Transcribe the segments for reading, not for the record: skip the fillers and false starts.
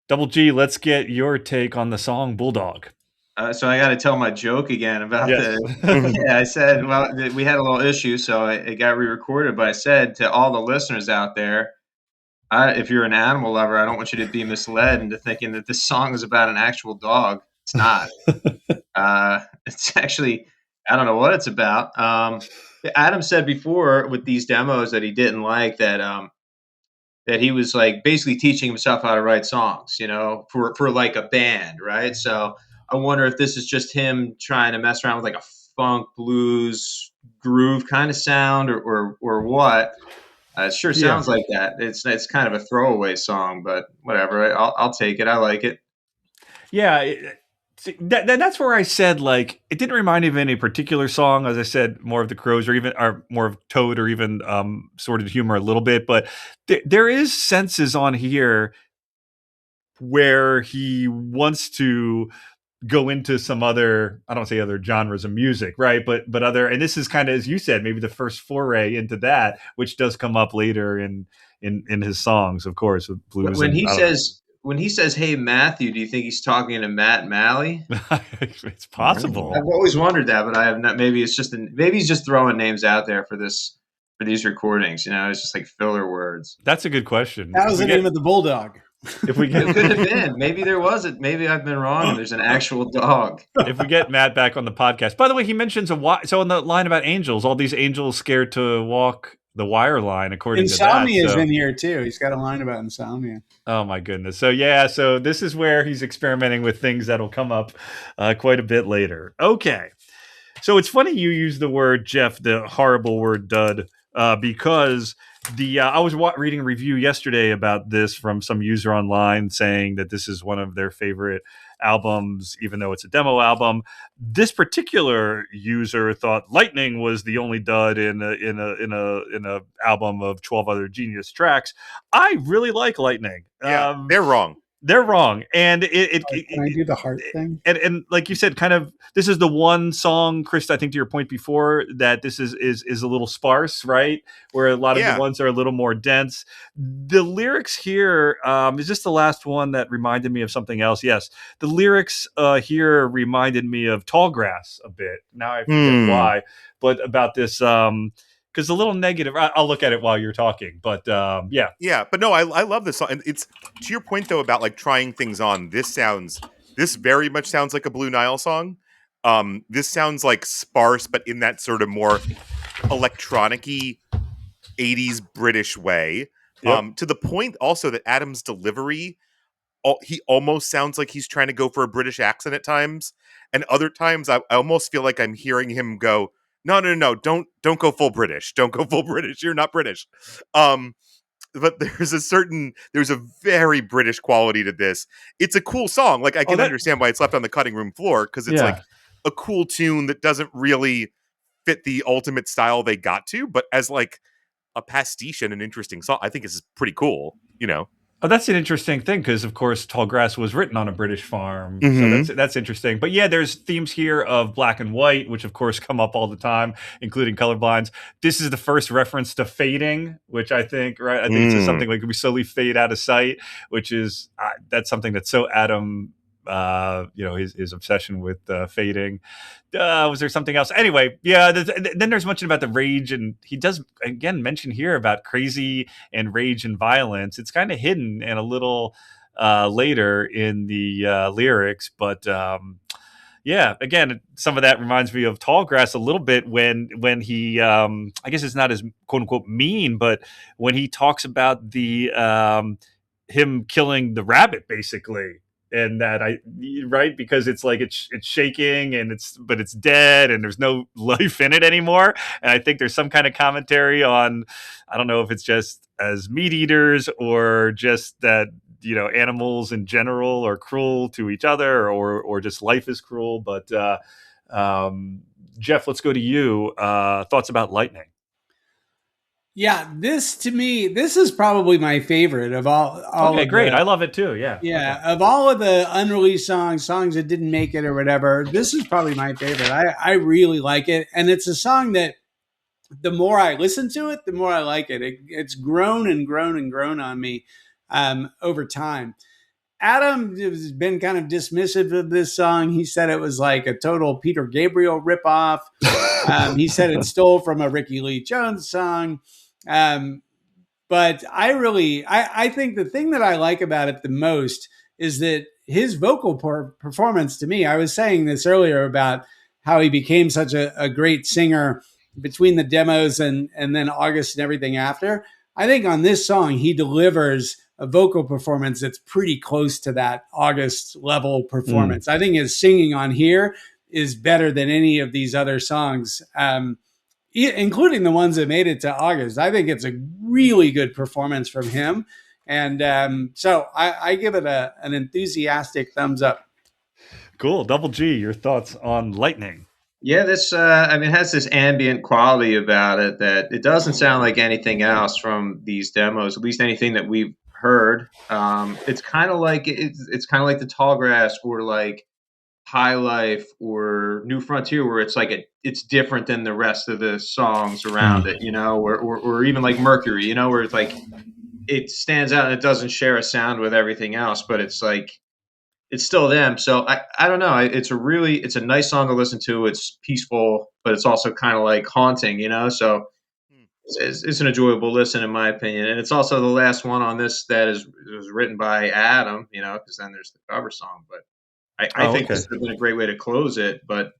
Double G, let's get your take on the song Bulldog. So I got to tell my joke again about Yes. the. Yeah, I said, well, we had a little issue, so it got re-recorded. But I said to all the listeners out there, if you're an animal lover, I don't want you to be misled into thinking that this song is about an actual dog. It's not. It's actually, I don't know what it's about. Adam said before with these demos that he didn't like that he was like basically teaching himself how to write songs, for like a band, right? So I wonder if this is just him trying to mess around with like a funk blues groove kind of sound or what. It sure Yeah. sounds like that. It's kind of a throwaway song, but whatever. I'll take it. I like it. Yeah. That's where I said, like, it didn't remind me of any particular song. As I said, more of the Crows or more of Toad or even Sordid Humor a little bit. But there is senses on here where he wants to go into some other, I don't say other genres of music, right? But other, and this is kind of, as you said, maybe the first foray into that, which does come up later in his songs, of course, with blues When and he I don't says when he says, "Hey Matthew," do you think he's talking to Matt Malley? know. It's I've possible. always wondered that, but I have not. Maybe he's just throwing names out there for these recordings. It's just like filler words. That's a good question. That was the name of the bulldog. If we It get could have been. Maybe there was it. Maybe I've been wrong, and there's an actual dog. if we get Matt back on the podcast. By the way, he mentions so in the line about angels, all these angels scared to walk the wire line, according Insomnia to is that. in here too. He's got a line about insomnia. Oh my goodness. So yeah, so this is where he's experimenting with things that'll come up quite a bit later. Okay. So it's funny you use the word, Geoff, the horrible word dud, because I was reading a review yesterday about this from some user online saying that this is one of their favorite albums, even though it's a demo album. This particular user thought Lightning was the only dud in a album of 12 other genius tracks. I really like Lightning. Yeah, they're wrong. They're wrong, and Can I do the heart thing? and like you said, kind of this is the one song, Chris, I think to your point before, that this is a little sparse, right? Where a lot of the ones are a little more dense. The lyrics here is just the last one that reminded me of something else. Yes, the lyrics here reminded me of Tallgrass a bit. Now I forget why, but about this because a little negative. I'll look at it while you're talking, but yeah. But no, I love this song, and it's to your point though about like trying things on. This very much sounds like a Blue Nile song. This sounds like sparse, but in that sort of more electronic-y 80s British way. Yep. To the point also that Adam's delivery, he almost sounds like he's trying to go for a British accent at times, and other times I almost feel like I'm hearing him go, no, don't go full British. Don't go full British. You're not British. But there's a very British quality to this. It's a cool song. Like I can understand why it's left on the cutting room floor, because it's like a cool tune that doesn't really fit the ultimate style they got to, but as like a pastiche and an interesting song, I think this is pretty cool, Oh, that's an interesting thing because, of course, Tallgrass was written on a British farm, so that's interesting. But yeah, there's themes here of black and white, which of course come up all the time, including colorblinds. This is the first reference to fading, which I think, right? I think it's something like we slowly fade out of sight, which is that's something that's so Adam. His obsession with fading. Was there something else? Anyway, yeah. Then there's mention about the rage, and he does again mention here about crazy and rage and violence. It's kind of hidden and a little later in the lyrics, but yeah. Again, some of that reminds me of Tallgrass a little bit when he, I guess it's not as quote unquote mean, but when he talks about the him killing the rabbit, basically. And that right, because it's like it's shaking and but it's dead and there's no life in it anymore. And I think there's some kind of commentary on, I don't know if it's just as meat eaters or just that animals in general are cruel to each other or just life is cruel. But Geoff, let's go to you. Thoughts about Lightning? Yeah, this is probably my favorite of all. Okay, great. I love it too. Yeah. Yeah. Okay. Of all of the unreleased songs that didn't make it or whatever, this is probably my favorite. I really like it. And it's a song that the more I listen to it, the more I like it. It's grown and grown and grown on me over time. Adam has been kind of dismissive of this song. He said it was like a total Peter Gabriel ripoff. He said it stole from a Ricky Lee Jones song. But I think the thing that I like about it the most is that his vocal performance to me, I was saying this earlier about how he became such a great singer between the demos and then August and everything after. I think on this song, he delivers a vocal performance that's pretty close to that August level performance. I think his singing on here is better than any of these other songs. Including the ones that made it to August. I think it's a really good performance from him. And so I give it an enthusiastic thumbs up. Cool. Double G, your thoughts on Lightning? Yeah, this it has this ambient quality about it that it doesn't sound like anything else from these demos, at least anything that we've heard. It's kind of like it's kind of like the Tallgrass or like High Life or New Frontier, where it's like it's different than the rest of the songs around it, or even like Mercury, where it's like it stands out and it doesn't share a sound with everything else, but it's like it's still them. So I don't know. It's a nice song to listen to. It's peaceful, but it's also kind of like haunting, So it's an enjoyable listen in my opinion, and it's also the last one on this that was written by Adam, because then there's the cover song, but. I think this would have been a great way to close it, but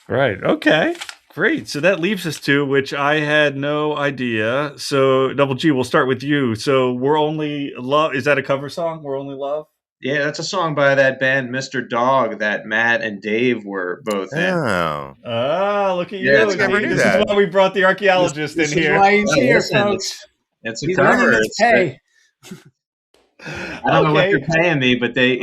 Right. Okay. Great. So that leaves us to, which I had no idea. So Double G, we'll start with you. So We're Only Love. Is that a cover song? We're Only Love? Yeah, that's a song by that band Mr. Dog that Matt and Dave were both in. Oh. Look at you. Yeah, never knew this that. is why we brought the archaeologist this in here. Is why he's here, listen, folks. It's a He's cover. earning his pay. I don't know what they're paying me, but they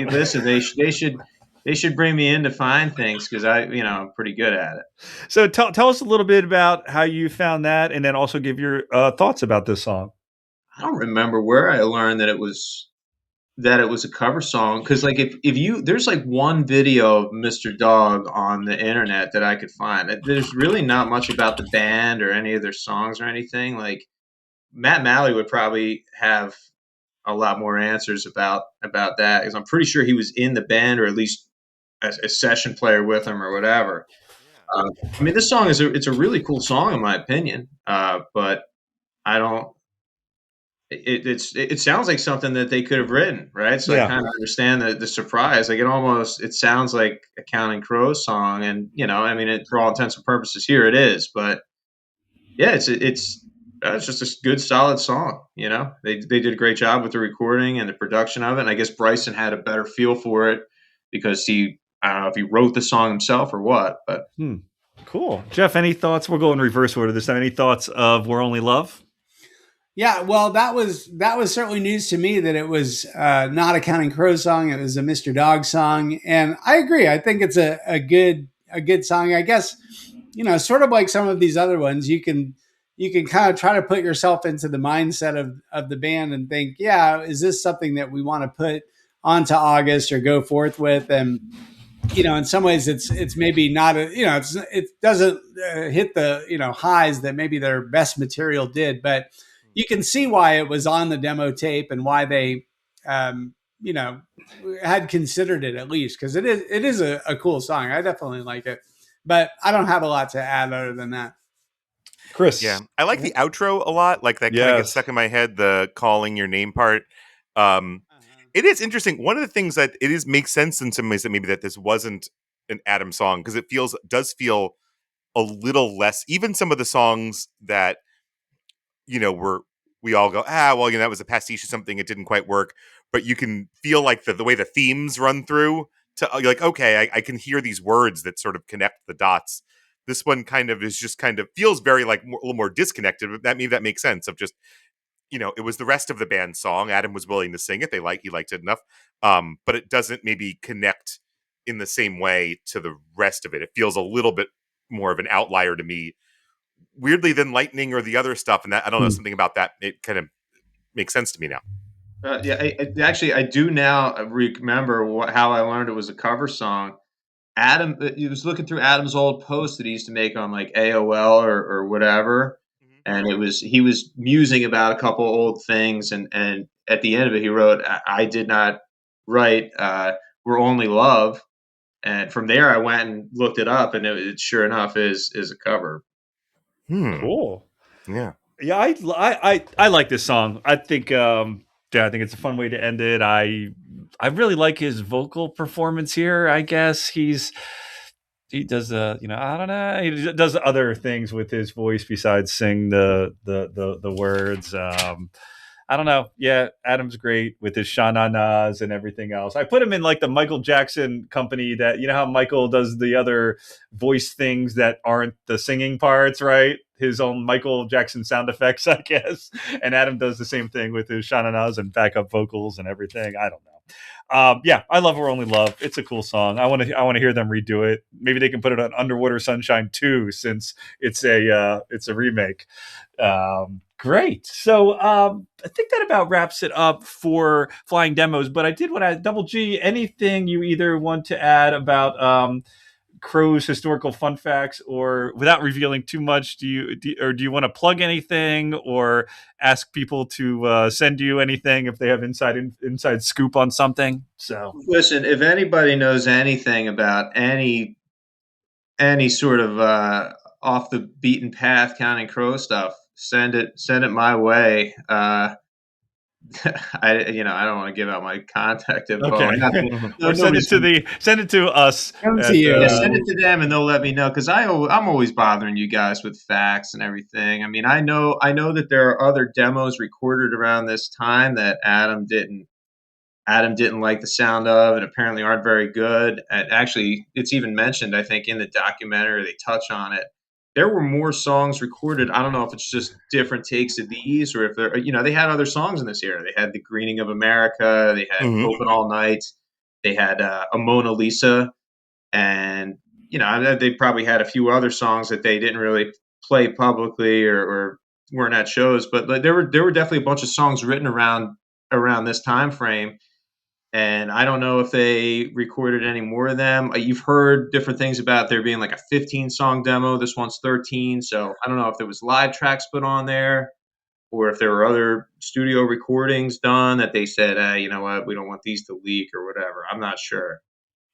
should bring me in to find things because I'm pretty good at it. So tell us a little bit about how you found that, and then also give your thoughts about this song. I don't remember where I learned that it was a cover song, because like if you there's like one video of Mr. Dog on the internet that I could find. There's really not much about the band or any of their songs or anything. Like Matt Malley would probably have a lot more answers about that, because I'm pretty sure he was in the band, or at least a session player with him or whatever. This song it's a really cool song in my opinion, but I don't. It sounds like something that they could have written, right? So I kind of understand the surprise. Like it sounds like a Counting Crows song, and for all intents and purposes, here it is. But yeah, it's just a good solid song. They did a great job with the recording and the production of it. And I guess Bryson had a better feel for it because I don't know if he wrote the song himself or what. But Cool, Geoff. Any thoughts? We'll go in reverse order this time. Any thoughts of We're Only Love? Yeah, well, that was certainly news to me that it was not a Counting Crows song. It was a Mr. Dog song, and I agree. I think it's a good song. I guess sort of like some of these other ones, you can kind of try to put yourself into the mindset of the band and think, yeah, is this something that we want to put onto August or go forth with? And in some ways, it's maybe not it doesn't hit the highs that maybe their best material did, but you can see why it was on the demo tape and why they, had considered it at least, because it is a cool song. I definitely like it, but I don't have a lot to add other than that. Chris. Yeah, I like the outro a lot. Like that kind of gets stuck in my head, the calling your name part. It is interesting. One of the things that makes sense in some ways that maybe that this wasn't an Adam song, because it does feel a little less, even some of the songs that we all go, that was a pastiche or something, it didn't quite work, but you can feel like the way the themes run through to you're like, okay, I can hear these words that sort of connect the dots. This one kind of is just kind of feels very like a little more disconnected, but maybe that makes sense of just, it was the rest of the band's song. Adam was willing to sing it. He liked it enough. But it doesn't maybe connect in the same way to the rest of it. It feels a little bit more of an outlier to me, weirdly, than Lightning or the other stuff. And that, I don't know, something about that, it kind of makes sense to me now. I do now remember how I learned it was a cover song. Adam, he was looking through Adam's old posts that he used to make on like AOL or whatever. And he was musing about a couple old things, and at the end of it, he wrote, I did not write We're Only Love. And from there, I went and looked it up, and it sure enough is a cover. Cool. Yeah. Yeah, I like this song. I think I think it's a fun way to end it. I really like his vocal performance here. I guess he does I don't know, he does other things with his voice besides sing the words. I don't know. Yeah, Adam's great with his sha-na-nas and everything else. I put him in like the Michael Jackson company that, how Michael does the other voice things that aren't the singing parts, right? His own Michael Jackson sound effects, I guess. And Adam does the same thing with his sha-na-nas and backup vocals and everything. I don't know. Yeah, I love We're Only Love. It's a cool song. I want to hear them redo it. Maybe they can put it on Underwater Sunshine 2 since it's a remake. Great. So I think that about wraps it up for Flying Demos. But I did want to add, Double G, anything you either want to add about Crow's historical fun facts, or without revealing too much, do you want to plug anything or ask people to send you anything if they have inside scoop on something? So listen, if anybody knows anything about any sort of off the beaten path Counting Crow stuff, send it my way. I don't want to give out my contact info. okay, No, or send it to us. Come to you. Yeah, send it to them and they'll let me know, because I'm always bothering you guys with facts and everything. I mean, I know that there are other demos recorded around this time that Adam didn't like the sound of, and apparently aren't very good. And actually, it's even mentioned, I think, in the documentary, they touch on it. There were more songs recorded. I don't know if it's just different takes of these, or if they had other songs in this era. They had The Greening of America. They had Open All Night. They had a Mona Lisa. And, they probably had a few other songs that they didn't really play publicly or weren't at shows. But there were definitely a bunch of songs written around this time frame. And I don't know if they recorded any more of them. You've heard different things about there being like a 15-song demo. This one's 13. So I don't know if there was live tracks put on there, or if there were other studio recordings done that they said, you know what, we don't want these to leak or whatever. I'm not sure.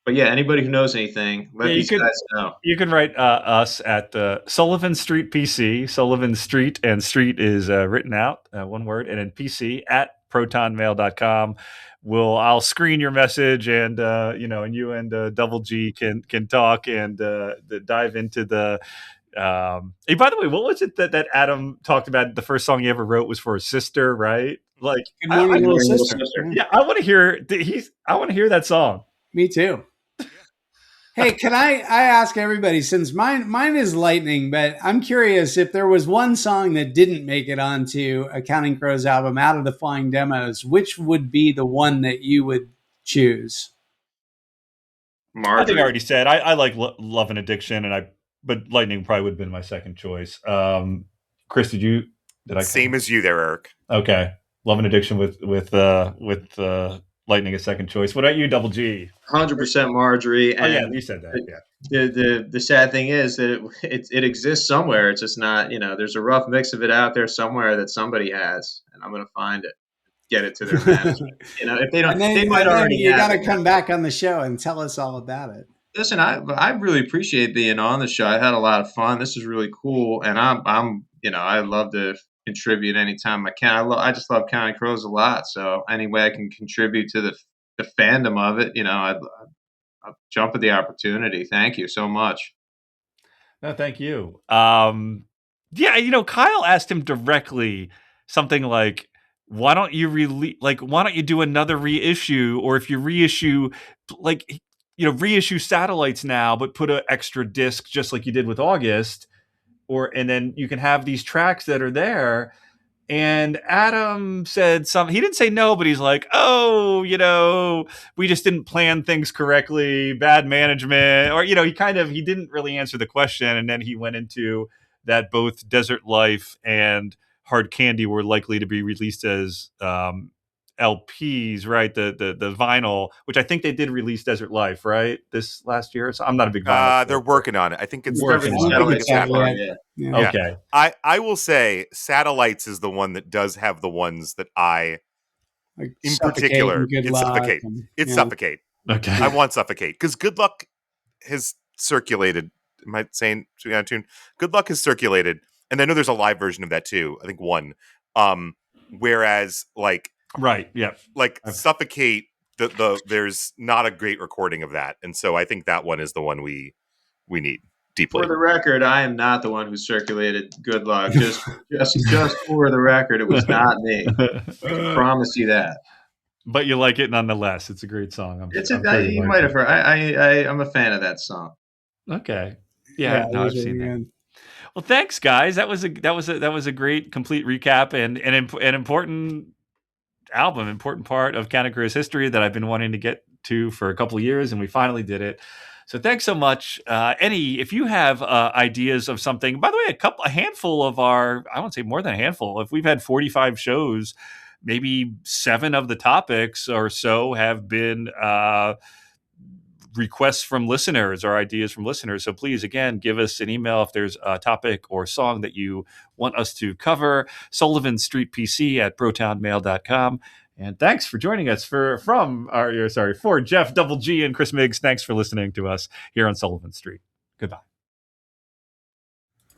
But yeah, anybody who knows anything, let these guys know. You can write us at Sullivan Street PC. Sullivan Street, and street is written out, one word, and then PC at protonmail.com. I'll screen your message, and and you and Double G can talk and dive into the. Hey, by the way, what was it that Adam talked about? The first song he ever wrote was for his sister, right? Like, Good Morning, Little Sister. Yeah, I want to hear. I want to hear that song. Me too. Hey, can I ask everybody, since mine is Lightning, but I'm curious if there was one song that didn't make it onto a Counting Crows album out of the Flying Demos, which would be the one that you would choose? Marjorie. I think I already said I like Love and Addiction, but Lightning probably would have been my second choice. Chris, did I? Same as you there, Eric. Okay, Love and Addiction with Lightning as second choice. What about you, Double G? 100% Marjorie. And yeah, you said that. Yeah. The sad thing is that it exists somewhere. It's just not, there's a rough mix of it out there somewhere that somebody has, and I'm going to find it, get it to their management. If they don't, they might already. You got to come back on the show and tell us all about it. Listen, I really appreciate being on the show. I had a lot of fun. This is really cool, and I'm I love to contribute anytime I can. I just love Counting Crows a lot. So any way I can contribute to the fandom of it, I'll jump at the opportunity. Thank you so much. No, thank you. Yeah, Kyle asked him directly something like, why don't you do another reissue? Or if you reissue, reissue satellites now, but put an extra disc just like you did with August, and then you can have these tracks that are there. And Adam said he didn't say no, but he's like, oh, we just didn't plan things correctly, bad management, or, he didn't really answer the question. And then he went into that both Desert Life and Hard Candy were likely to be released as LPs, right? The vinyl, which I think they did release Desert Life, right? This last year. So I'm not a big vinyl. They're working on it. I think it's working on it. Yeah. Okay. I will say Satellites is the one that does have the ones that I Like in Suffocate particular, and Good it's Luck. Suffocate. And, It's yeah. Suffocate. Okay. I want Suffocate because Good Luck has circulated. Am I saying too out of tune? Good Luck has circulated, and I know there's a live version of that too. I think one. Whereas like Right. Yeah. Suffocate, there's not a great recording of that, and so I think that one is the one we need deeply. For the record, I am not the one who circulated Good Luck. Just for the record, it was not me. I can promise you that. But you like it nonetheless. It's a great song. I'm sure You like might it. have heard. I'm a fan of that song. Okay. Yeah. No, it I've was seen really that. good. Well, thanks, guys. That was a great complete recap and an important album, important part of Counting Crows history that I've been wanting to get to for a couple of years, and we finally did it. So thanks so much. If you have ideas of something, by the way, a handful of I won't say more than a handful. If we've had 45 shows, maybe 7 of the topics or so have been requests from listeners or ideas from listeners. So please, again, give us an email if there's a topic or song that you want us to cover. SullivanStreetPC@protonmail.com. And thanks for joining us for Geoff Double G and Chris Miggs. Thanks for listening to us here on Sullivan Street. Goodbye.